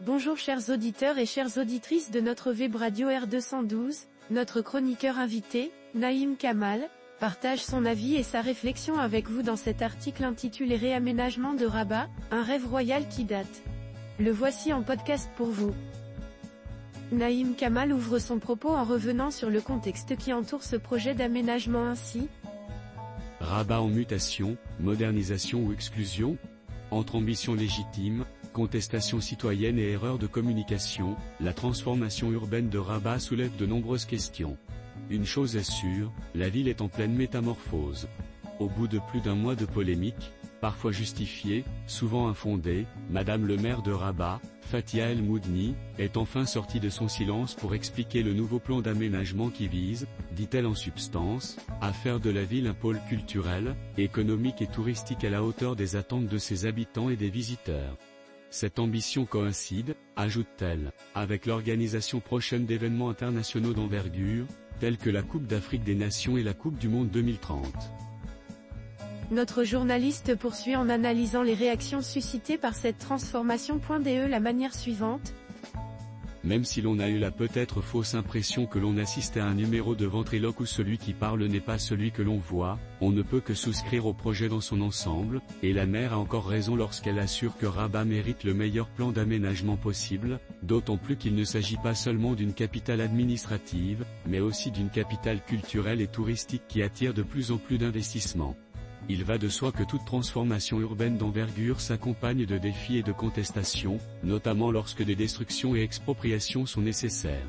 Bonjour chers auditeurs et chères auditrices de notre web radio R212, notre chroniqueur invité, Naïm Kamal, partage son avis et sa réflexion avec vous dans cet article intitulé Réaménagement de Rabat, un rêve royal qui date. Le voici en podcast pour vous. Naïm Kamal ouvre son propos en revenant sur le contexte qui entoure ce projet d'aménagement ainsi. Rabat en mutation, modernisation ou exclusion ? Entre ambition légitime, contestation citoyenne et erreur de communication, la transformation urbaine de Rabat soulève de nombreuses questions. Une chose est sûre, la ville est en pleine métamorphose. Au bout de plus d'un mois de polémique, parfois justifiée, souvent infondée, Madame le maire de Rabat, Fathia El Moudni, est enfin sortie de son silence pour expliquer le nouveau plan d'aménagement qui vise, dit-elle en substance, à faire de la ville un pôle culturel, économique et touristique à la hauteur des attentes de ses habitants et des visiteurs. Cette ambition coïncide, ajoute-t-elle, avec l'organisation prochaine d'événements internationaux d'envergure, tels que la Coupe d'Afrique des Nations et la Coupe du Monde 2030. Notre journaliste poursuit en analysant les réactions suscitées par cette transformation. La manière suivante. Même si l'on a eu la peut-être fausse impression que l'on assistait à un numéro de ventriloque où celui qui parle n'est pas celui que l'on voit, on ne peut que souscrire au projet dans son ensemble, et la maire a encore raison lorsqu'elle assure que Rabat mérite le meilleur plan d'aménagement possible, d'autant plus qu'il ne s'agit pas seulement d'une capitale administrative, mais aussi d'une capitale culturelle et touristique qui attire de plus en plus d'investissements. Il va de soi que toute transformation urbaine d'envergure s'accompagne de défis et de contestations, notamment lorsque des destructions et expropriations sont nécessaires.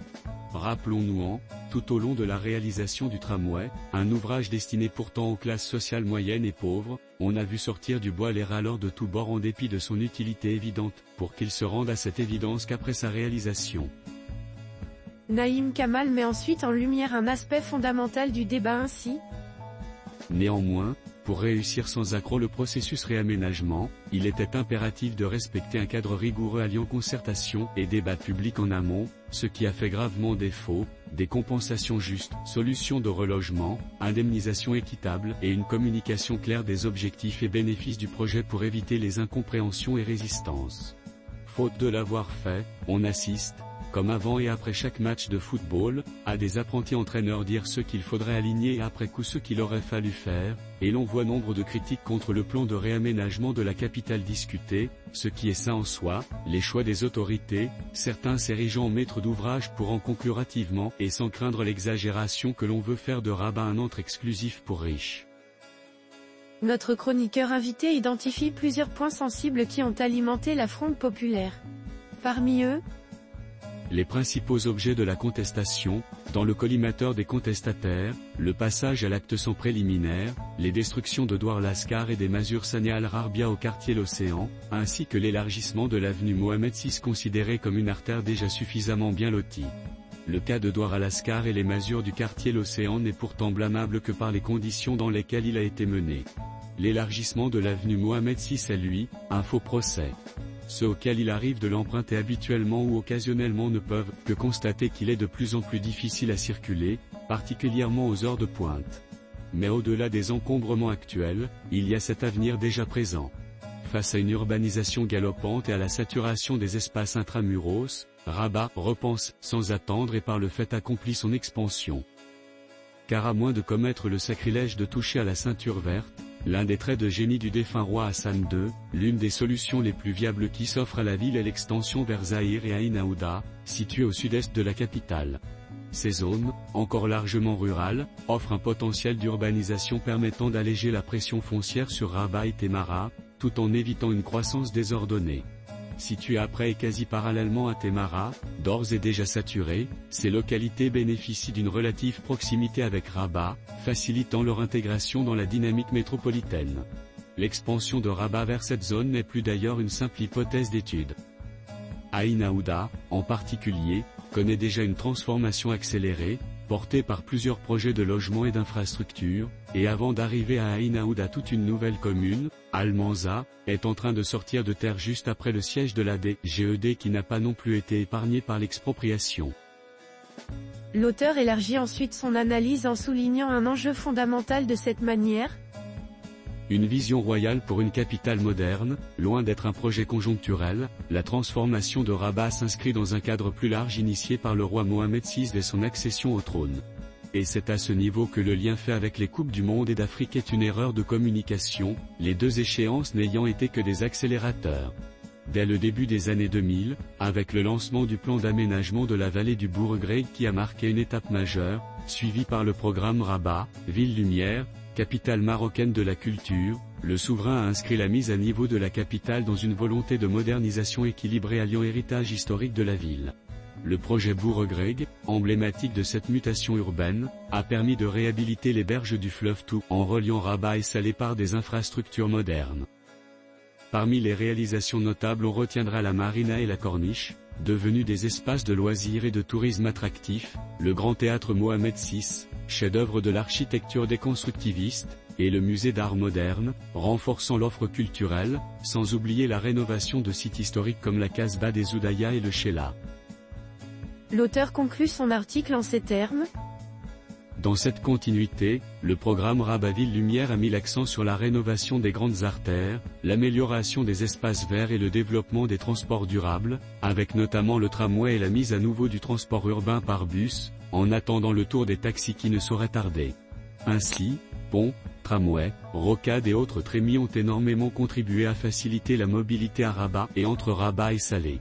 Rappelons-nous tout au long de la réalisation du tramway, un ouvrage destiné pourtant aux classes sociales moyennes et pauvres, on a vu sortir du bois les râleurs de tous bords en dépit de son utilité évidente, pour qu'ils se rendent à cette évidence qu'après sa réalisation. Naïm Kamal met ensuite en lumière un aspect fondamental du débat ainsi. Néanmoins, pour réussir sans accroc le processus réaménagement, il était impératif de respecter un cadre rigoureux alliant concertation et débat public en amont, ce qui a fait gravement défaut, des compensations justes, solutions de relogement, indemnisation équitable et une communication claire des objectifs et bénéfices du projet pour éviter les incompréhensions et résistances. Faute de l'avoir fait, on assiste, comme avant et après chaque match de football, à des apprentis entraîneurs dire ce qu'il faudrait aligner et après coup ce qu'il aurait fallu faire, et l'on voit nombre de critiques contre le plan de réaménagement de la capitale discuté, ce qui est sain en soi, les choix des autorités, certains s'érigeant en maîtres d'ouvrage pour en conclure hâtivement et sans craindre l'exagération que l'on veut faire de Rabat un antre exclusif pour riches. Notre chroniqueur invité identifie plusieurs points sensibles qui ont alimenté la fronde populaire. Parmi eux, les principaux objets de la contestation, dans le collimateur des contestataires, le passage à l'acte sans préliminaire, les destructions de Douar Lascar et des masures Sania Al-Rarbia au quartier L'Océan, ainsi que l'élargissement de l'avenue Mohamed VI considérée comme une artère déjà suffisamment bien lotie. Le cas de Douar Lascar et les masures du quartier L'Océan n'est pourtant blâmable que par les conditions dans lesquelles il a été mené. L'élargissement de l'avenue Mohamed VI est lui, un faux procès. Ceux auxquels il arrive de l'emprunter habituellement ou occasionnellement ne peuvent que constater qu'il est de plus en plus difficile à circuler, particulièrement aux heures de pointe. Mais au-delà des encombrements actuels, il y a cet avenir déjà présent. Face à une urbanisation galopante et à la saturation des espaces intramuros, Rabat repense, sans attendre et par le fait accompli son expansion. Car à moins de commettre le sacrilège de toucher à la ceinture verte, l'un des traits de génie du défunt roi Hassan II, l'une des solutions les plus viables qui s'offrent à la ville est l'extension vers Zahir et Aïn Aouda, situées au sud-est de la capitale. Ces zones, encore largement rurales, offrent un potentiel d'urbanisation permettant d'alléger la pression foncière sur Rabat et Témara, tout en évitant une croissance désordonnée. Situées après et quasi parallèlement à Témara, d'ores et déjà saturées, ces localités bénéficient d'une relative proximité avec Rabat, facilitant leur intégration dans la dynamique métropolitaine. L'expansion de Rabat vers cette zone n'est plus d'ailleurs une simple hypothèse d'étude. Aïn Aouda, en particulier, connaît déjà une transformation accélérée, portée par plusieurs projets de logement et d'infrastructures, et avant d'arriver à Aïn Aouda toute une nouvelle commune, Almanza, est en train de sortir de terre juste après le siège de la DGED qui n'a pas non plus été épargné par l'expropriation. L'auteur élargit ensuite son analyse en soulignant un enjeu fondamental de cette manière. Une vision royale pour une capitale moderne, loin d'être un projet conjoncturel, la transformation de Rabat s'inscrit dans un cadre plus large initié par le roi Mohamed VI dès son accession au trône. Et c'est à ce niveau que le lien fait avec les Coupes du Monde et d'Afrique est une erreur de communication, les deux échéances n'ayant été que des accélérateurs. Dès le début des années 2000, avec le lancement du plan d'aménagement de la vallée du Bourg-Greg qui a marqué une étape majeure, suivi par le programme Rabat, Ville Lumière, capitale marocaine de la culture, le souverain a inscrit la mise à niveau de la capitale dans une volonté de modernisation équilibrée alliant héritage historique de la ville. Le projet Bourg-Greg, emblématique de cette mutation urbaine, a permis de réhabiliter les berges du fleuve Tout en reliant Rabat et Salé par des infrastructures modernes. Parmi les réalisations notables on retiendra la marina et la corniche, devenus des espaces de loisirs et de tourisme attractifs, le Grand Théâtre Mohamed VI, chef-d'œuvre de l'architecture déconstructiviste, et le musée d'art moderne, renforçant l'offre culturelle, sans oublier la rénovation de sites historiques comme la Casbah des Oudaya et le Sheila. L'auteur conclut son article en ces termes. Dans cette continuité, le programme Rabat Ville Lumière a mis l'accent sur la rénovation des grandes artères, l'amélioration des espaces verts et le développement des transports durables, avec notamment le tramway et la mise à nouveau du transport urbain par bus, en attendant le tour des taxis qui ne saurait tarder. Ainsi, ponts, tramways, rocades et autres trémies ont énormément contribué à faciliter la mobilité à Rabat et entre Rabat et Salé.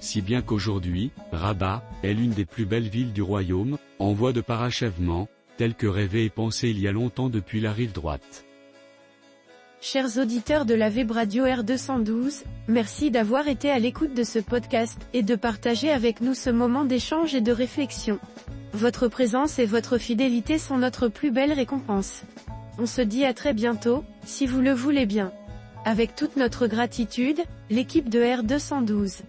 Si bien qu'aujourd'hui, Rabat est l'une des plus belles villes du royaume, en voie de parachèvement, telle que rêvée et pensée il y a longtemps depuis la rive droite. Chers auditeurs de la Web Radio R212, merci d'avoir été à l'écoute de ce podcast et de partager avec nous ce moment d'échange et de réflexion. Votre présence et votre fidélité sont notre plus belle récompense. On se dit à très bientôt, si vous le voulez bien. Avec toute notre gratitude, l'équipe de R212.